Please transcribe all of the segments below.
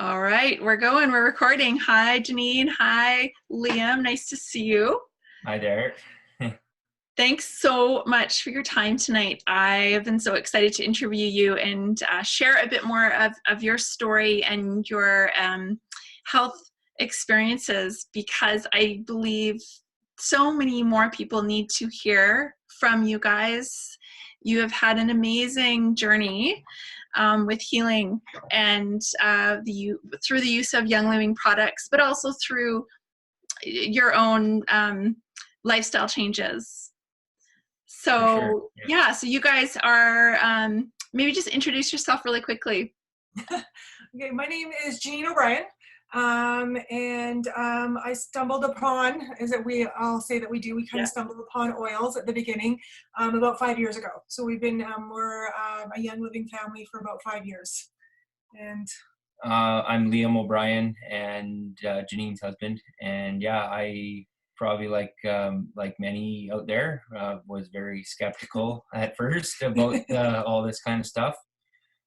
All right, we're going. We're recording. Hi, Janine. Hi, Liam. Nice to see you. Hi there. Thanks so much for your time tonight. I have been so excited to interview you and share a bit more of your story and your health experiences, because I believe so many more people need to hear from you guys. You have had an amazing journey with healing and through the use of Young Living products, but also through your own lifestyle changes. For sure. So yeah, so you guys are, maybe just introduce yourself really quickly. Okay, my name is Janine O'Brien, and I stumbled upon, I'll say that we kind of stumbled upon oils at the beginning about 5 years ago. So we're a Young Living family for about 5 years. And I'm Liam O'Brien and Janine's husband. And yeah, I probably like many out there was very skeptical at first about all this kind of stuff.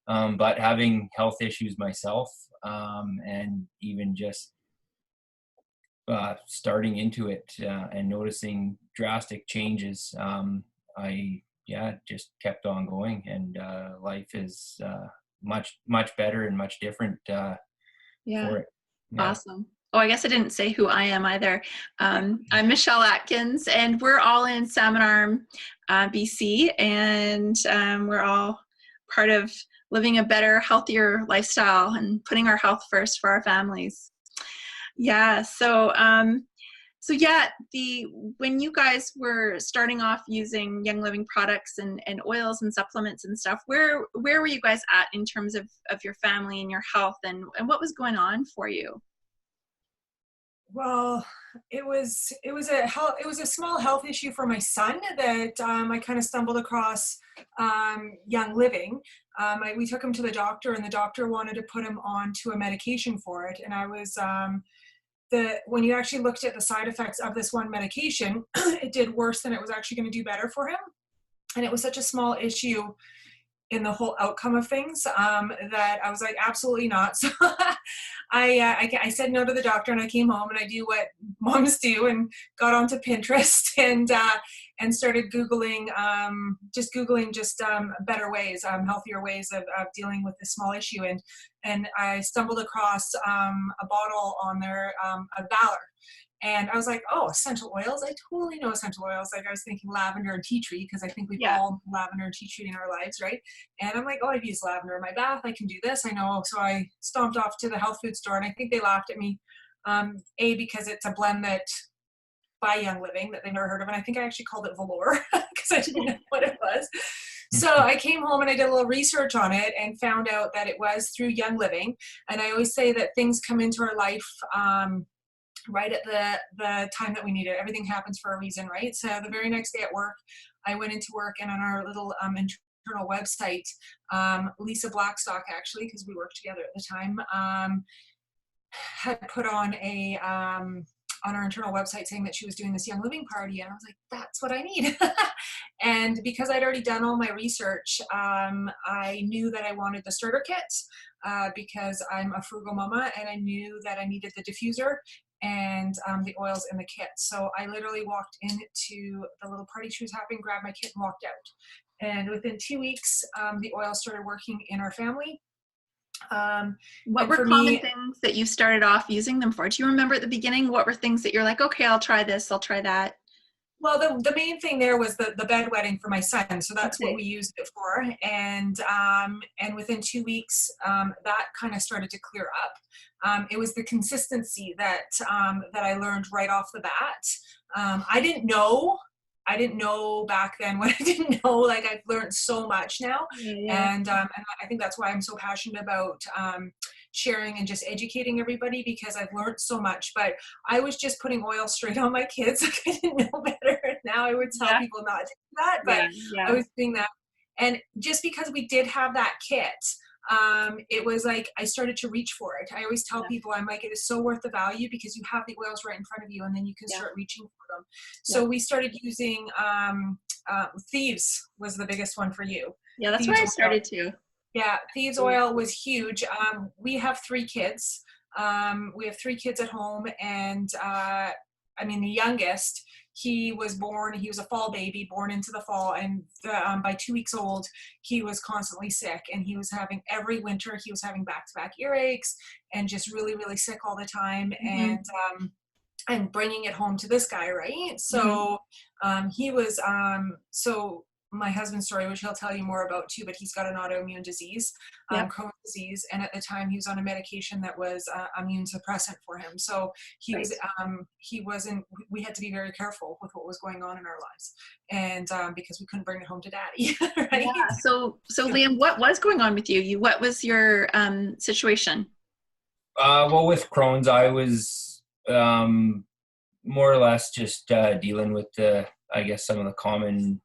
But having health issues myself, and even just starting into it and noticing drastic changes, I just kept on going, and life is much better and much different for it. Yeah. Awesome. Oh, I guess I didn't say who I am either. I'm Michelle Atkins, and we're all in Salmon Arm, BC, and we're all part of living a better, healthier lifestyle and putting our health first for our families. Yeah. So when you guys were starting off using Young Living products and oils and supplements and stuff, where were you guys at in terms of your family and your health, and what was going on for you? well, it was a small health issue for my son that I kind of stumbled across Young Living. We took him to the doctor, and the doctor wanted to put him onto a medication for it. And I was when you actually looked at the side effects of this one medication, it did worse than it was actually going to do better for him. And it was such a small issue in the whole outcome of things that I was like, absolutely not. So I said no to the doctor, and I came home and I do what moms do and got onto Pinterest and started Googling, better ways, healthier ways of dealing with this small issue. And I stumbled across a bottle on there of Valor. And I was like, oh, essential oils? I totally know essential oils. Like, I was thinking lavender and tea tree, because I think we've all lavender and tea tree in our lives, right? And I'm like, oh, I've used lavender in my bath. I can do this. I know. So I stomped off to the health food store, and I think they laughed at me, because it's a blend that by Young Living that they've never heard of. And I think I actually called it Velour because I didn't know what it was. So I came home and I did a little research on it and found out that it was through Young Living. And I always say that things come into our life right at the time that we need it. Everything happens for a reason, right? So the very next day at work, I went into work, and on our little internal website, Lisa Blackstock, actually, because we worked together at the time, had put on on our internal website saying that she was doing this Young Living party. And I was like, that's what I need. And because I'd already done all my research, I knew that I wanted the starter kit because I'm a frugal mama, and I knew that I needed the diffuser and the oils in the kit. So I literally walked into the little party she was having, grabbed my kit, and walked out. And within 2 weeks, the oil started working in our family. What were common things that you started off using them for? Do you remember at the beginning, what were things that you're like, okay, I'll try this, I'll try that? Well, the main thing there was the bedwetting for my son. So that's what we used it for. And within 2 weeks, that kind of started to clear up. It was the consistency that I learned right off the bat. I didn't know back then what I didn't know. Like, I've learned so much now. And I think that's why I'm so passionate about sharing and just educating everybody, because I've learned so much. But I was just putting oil straight on my kids. Like, I didn't know better. Now I would tell people not to do that, but I was doing that. And just because we did have that kit, it was like I started to reach for it. I always tell people, I'm like, it is so worth the value because you have the oils right in front of you, and then you can start reaching for them. So we started using Thieves was the biggest one for you. Yeah, that's where I started too. Yeah, thieves oil was huge. We have 3 kids. We have 3 kids at home, and I mean, the youngest, he was a fall baby, born into the fall, and by 2 weeks old, he was constantly sick, and he was having every winter, he was having back-to-back earaches, and just really, really sick all the time, Mm-hmm. and bringing it home to this guy, right? So he was, so my husband's story, which he'll tell you more about too, but he's got an autoimmune disease, Yep. Crohn's disease, and at the time he was on a medication that was immune suppressant for him. So he Right. was, he wasn't. We had to be very careful with what was going on in our lives, and because we couldn't bring it home to daddy, right? Yeah. So Liam, what was going on with you? What was your situation? Well, with Crohn's, I was more or less just dealing with I guess, some of the common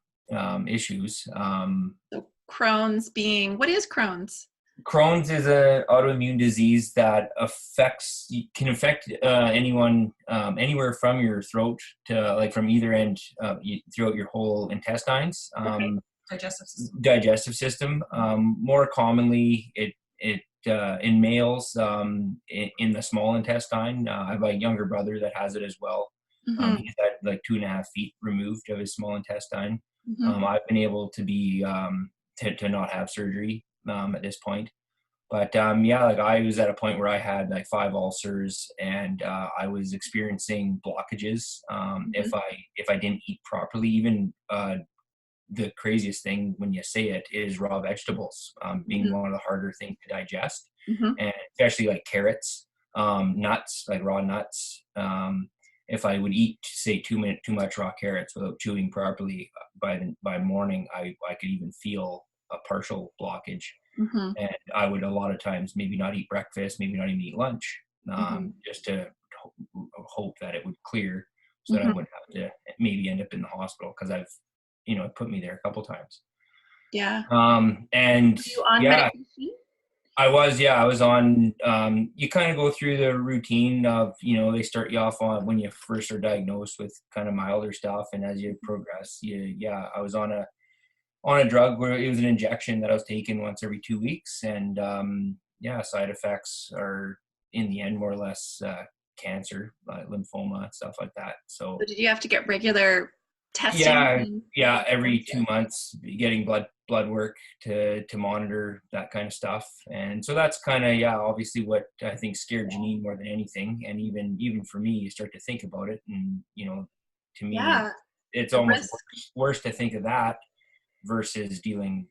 issues. So Crohn's being, what is Crohn's? Crohn's is an autoimmune disease that can affect anyone anywhere from your throat to, like, from either end throughout your whole intestines. Okay. Digestive system. Digestive system. More commonly, it in males in the small intestine. I have a younger brother that has it as well. Mm-hmm. He's at like 2.5 feet removed of his small intestine. Mm-hmm. I've been able to be to not have surgery at this point. But yeah, like, I was at a point where I had like 5 ulcers, and I was experiencing blockages if I didn't eat properly. Even the craziest thing when you say it is raw vegetables being one of the harder things to digest, Mm-hmm. and especially like carrots, nuts, like raw nuts. If I would eat, say, too much raw carrots without chewing properly, by morning, I could even feel a partial blockage. Mm-hmm. And I would a lot of times maybe not eat breakfast, maybe not even eat lunch, just to hope that it would clear, so that I wouldn't have to maybe end up in the hospital, because it put me there a couple times. Yeah. And Were you on yeah, medication? I was on, you kind of go through the routine of, they start you off on, when you first are diagnosed with kind of milder stuff. And as you progress, I was on a drug where it was an injection that I was taking once every 2 weeks. And side effects are, in the end, more or less cancer, lymphoma, stuff like that. So Did you have to get regular testing? yeah, every 2 months, getting blood work to monitor that kind of stuff. And so that's kind of, obviously what I think scared Janine more than anything. And even for me, you start to think about it, and to me, Yeah. it's The almost risk. worse to think of that versus living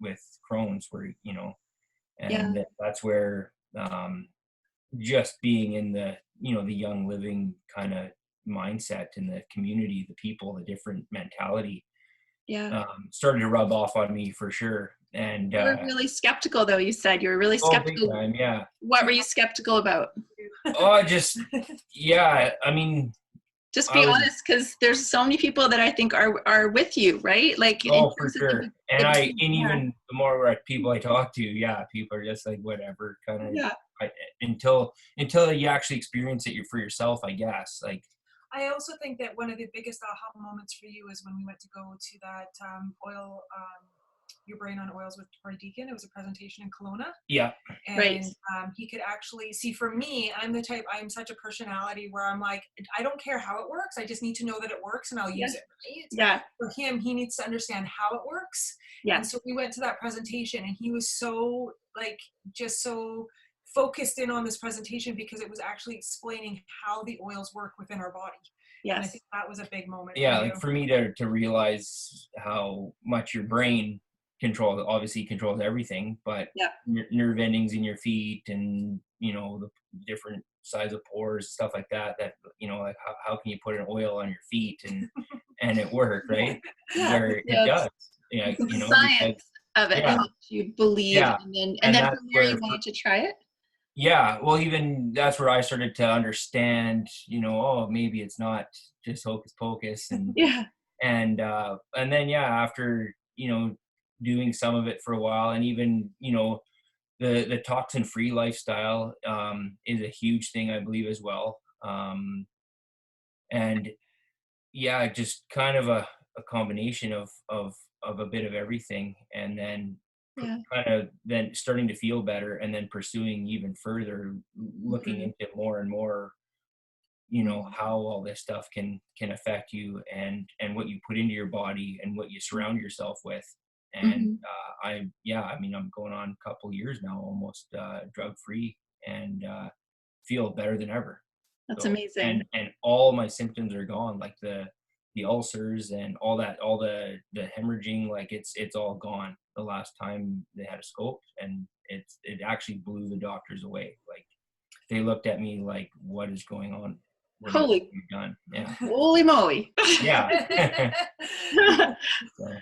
with Crohn's, where and that's where just being in the the young living kind of mindset, in the community, the people, the different mentality, Yeah. started to rub off on me for sure. And You were really skeptical, though. You said you were really oh, big skeptical. time, yeah. What were you skeptical about? Oh, just I mean, Just be honest, because there's so many people that I think are with you, right? Like, in for terms of sure. And even the more people I talk to, people are just like, whatever, kind of, until you actually experience it for yourself, I guess. Like, I also think that one of the biggest aha moments for you is when we went to go to that oil, your brain on oils with Tori Deacon. It was a presentation in Kelowna. Yeah. And right. He could actually see, for me, I'm such a personality where I'm like, I don't care how it works. I just need to know that it works, and I'll use it. Right? Yeah. For him, he needs to understand how it works. Yeah. And so we went to that presentation, and he was so just so focused in on this presentation, because it was actually explaining how the oils work within our body. Yes. And I think that was a big moment. Yeah, like for me to realize how much your brain obviously controls everything, but nerve endings in your feet, and the different size of pores, stuff like that like how can you put an oil on your feet and it worked, right? Where it does. Science of it helps you believe, and then from there you wanted to try it. Yeah, well, even that's where I started to understand, maybe it's not just hocus pocus, and and then after doing some of it for a while, and even the toxin free lifestyle is a huge thing, I believe, as well. And just kind of a combination of a bit of everything, and then Yeah. kind of then starting to feel better, and then pursuing even further, looking Mhm. into more and more, how all this stuff can affect you, and what you put into your body and what you surround yourself with. And Mhm. I'm going on a couple years now, almost drug free, and feel better than ever. That's So, and amazing. and all my symptoms are gone, like the ulcers and all that, all the hemorrhaging, like it's all gone the last time they had a scope, and it actually blew the doctors away. Like, they looked at me like, what is going on? What needs to Holy, be done? Yeah. holy moly. Yeah. So,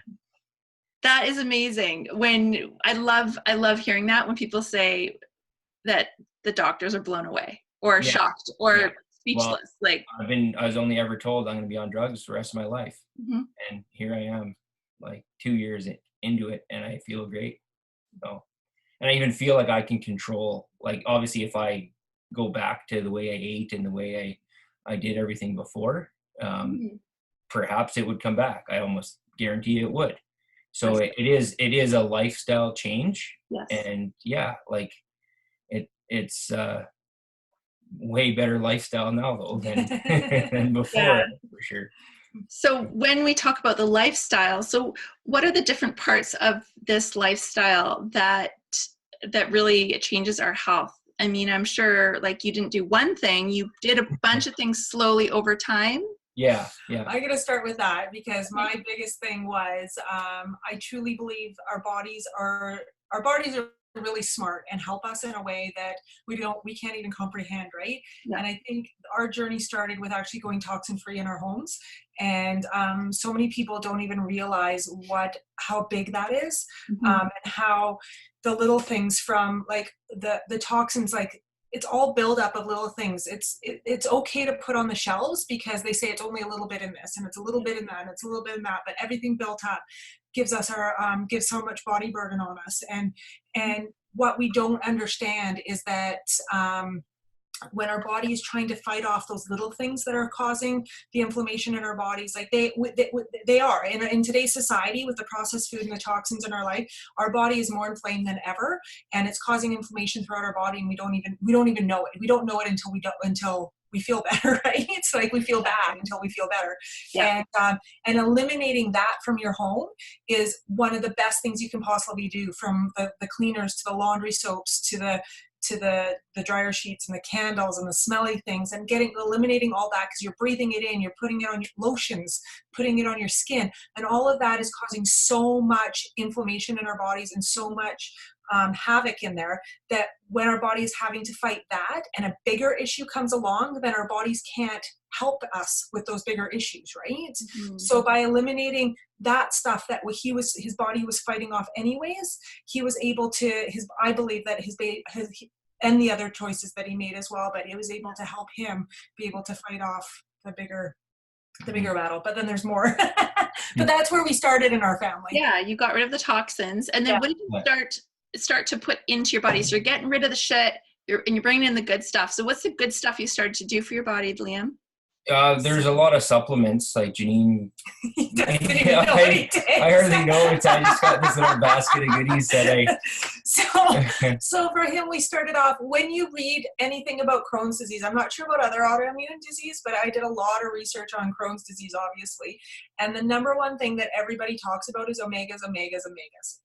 That is amazing. When I love hearing that when people say that the doctors are blown away or yeah. shocked Yeah. or Well, speechless. Like, I was only ever told I'm going to be on drugs the rest of my life. mhm. And here I am, like 2 years into it, and I feel great. So, and I even feel like I can control, like, obviously if I go back to the way I ate and the way I did everything before, Mhm. perhaps it would come back. I almost guarantee it would. So That's- it is a lifestyle change. yes. And yeah, like it's way better lifestyle now though than than Yeah. before, for sure. So when we talk about the lifestyle, so what are the different parts of this lifestyle that really changes our health? I mean, I'm sure like you didn't do one thing, you did a bunch of things slowly over time. Yeah. I'm going to start with that because my biggest thing was I truly believe our bodies are really smart and help us in a way that we can't even comprehend, right? Yeah. And I think our journey started with actually going toxin free in our homes, and so many people don't even realize how big that is, Mhm. and how the little things from like the toxins, like it's all buildup of little things. It's okay to put on the shelves because they say it's only a little bit in this and it's a little bit in that and it's a little bit in that, but everything built up gives so much body burden on us. And what we don't understand is that when our body is trying to fight off those little things that are causing the inflammation in our bodies, like they are in today's society with the processed food and the toxins in our life, our body is more inflamed than ever, and it's causing inflammation throughout our body, and we don't even know it. We don't know it until we feel better, right? It's like we feel bad until we feel better. Yeah. And eliminating that from your home is one of the best things you can possibly do, from the cleaners to the laundry soaps to the dryer sheets and the candles and the smelly things, and eliminating all that, because you're breathing it in, you're putting it on your lotions, putting it on your skin, and all of that is causing so much inflammation in our bodies and so much havoc in there, that when our body is having to fight that and a bigger issue comes along, then our bodies can't help us with those bigger issues, right? Mhm. So by eliminating that stuff that his body was fighting off anyways, he was able to, I believe that his and the other choices that he made as well, but it was able to help him be able to fight off the bigger battle. But then there's more. But that's where we started in our family. Yeah, you got rid of the toxins, and then Yeah. what did you start to put into your body? So you're getting rid of the shit, and you're bringing in the good stuff. So what's the good stuff you started to do for your body, Liam? There's a lot of supplements, like Janine. He doesn't even know what he takes. I hardly know it. I just got this little basket of goodies that So for him, we started off, when you read anything about Crohn's disease, I'm not sure about other autoimmune disease, but I did a lot of research on Crohn's disease, obviously. And the number one thing that everybody talks about is omegas.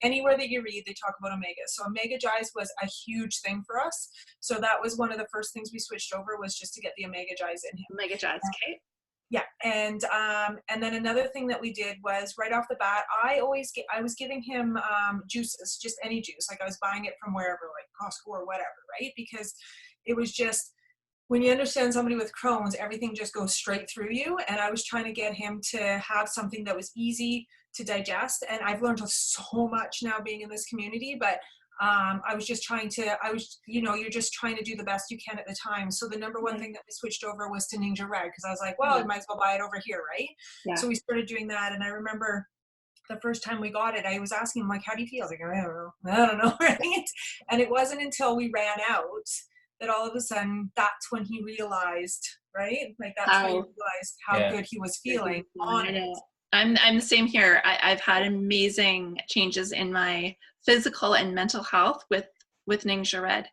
Anywhere that you read, they talk about omegas. So omega Gi's was a huge thing for us. So that was one of the first things we switched over, was just to get the omega Gi's in him. Omega Gi's, okay. Yeah, and then another thing that we did was, right off the bat, I was giving him juices, just any juice, like I was buying it from wherever, like Costco or whatever, right? Because it was just, when you understand somebody with Crohn's, everything just goes straight through you, and I was trying to get him to have something that was easy to digest, and I've learned so much now being in this community, but you're just trying to do the best you can at the time. So the number one thing that we switched over was to Ninja Red, because I was like, well, I might as well buy it over here, right? Yeah. So we started doing that, and I remember the first time we got it, I was asking him, like, how do you feel? I was like, I don't know, right? And it wasn't until we ran out that all of a sudden, that's when he realized, right? Like, that's when he realized how good he was feeling on it. I'm the same here. I've had amazing changes in my physical and mental health with Ningxia Red.